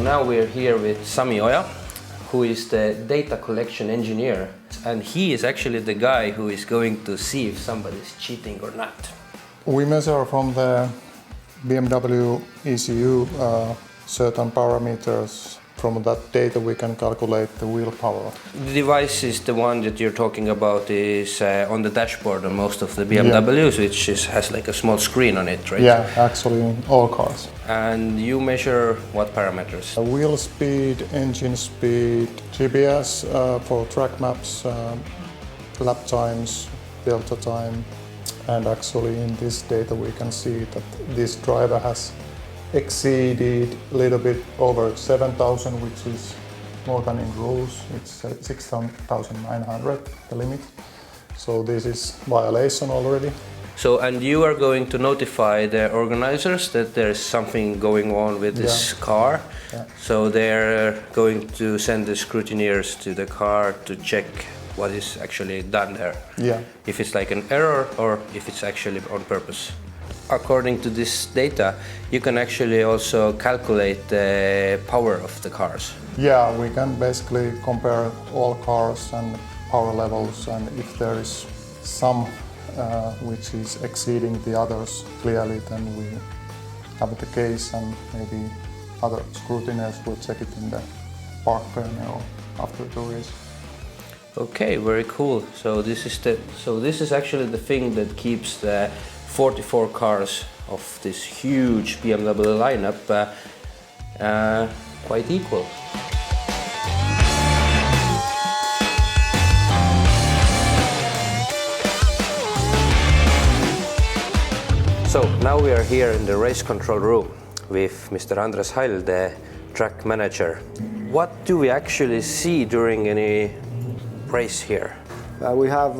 now we're here with Sami Oja, who is the data collection engineer, and he is actually the guy who is going to see if somebody's cheating or not. We measure from the BMW ECU certain parameters. From that data we can calculate the wheel power. The device is the one that you're talking about is on the dashboard on most of the BMWs, which has like a small screen on it, right? Yeah, actually in all cars. And you measure what parameters? Wheel speed, engine speed, GPS for track maps, lap times, delta time, and actually in this data we can see that this driver has exceeded a little bit over 7,000, which is more than in rules. It's 6,900, the limit. So this is violation already. So, and you are going to notify the organizers that there's something going on with this car. Yeah. So they're going to send the scrutineers to the car to check what is actually done there. Yeah. If it's like an error or if it's actually on purpose. According to this data, you can actually also calculate the power of the cars. Yeah, we can basically compare all cars and power levels, and if there is some which is exceeding the others clearly, then we have the case and maybe other scrutineers will check it in the park pen or after the race. Okay, very cool. So this is actually the thing that keeps the 44 cars of this huge BMW lineup quite equal. So now we are here in the race control room with Mr. Andres Heil, the track manager. What do we actually see during any race here? We have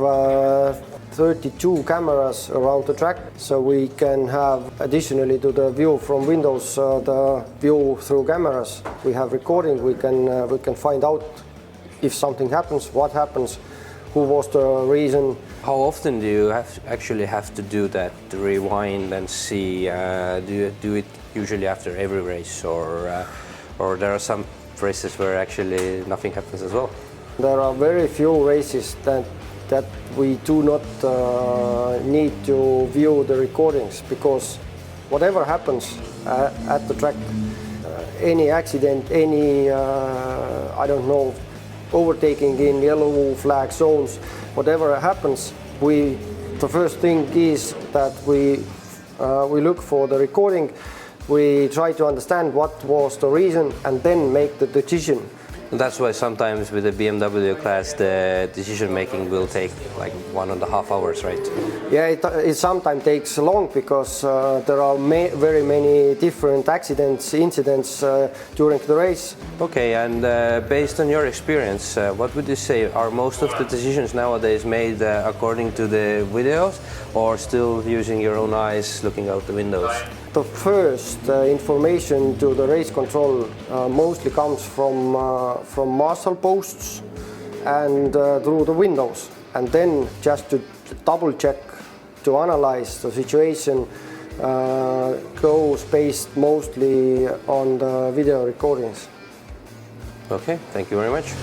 32 cameras around the track, so we can have additionally to the view from windows the view through cameras. We have recording. We can find out if something happens, what happens, who was the reason. How often do you actually have to do that, to rewind and see? Do you do it usually after every race, or there are some races where actually nothing happens as well? There are very few races that we do not need to view the recordings, because whatever happens at the track, any accident, any I don't know, overtaking in yellow flag zones, whatever happens, the first thing is that we look for the recording. We try to understand what was the reason and then make the decision. That's why sometimes with the BMW class the decision making will take like 1.5 hours, right? Yeah, it sometimes takes long because there are very many different incidents during the race. Okay, and based on your experience, what would you say, are most of the decisions nowadays made according to the videos, or still using your own eyes looking out the windows? The first information to the race control mostly comes from marshal posts and through the windows, and then just to double check, to analyze the situation, goes based mostly on the video recordings. Okay, thank you very much.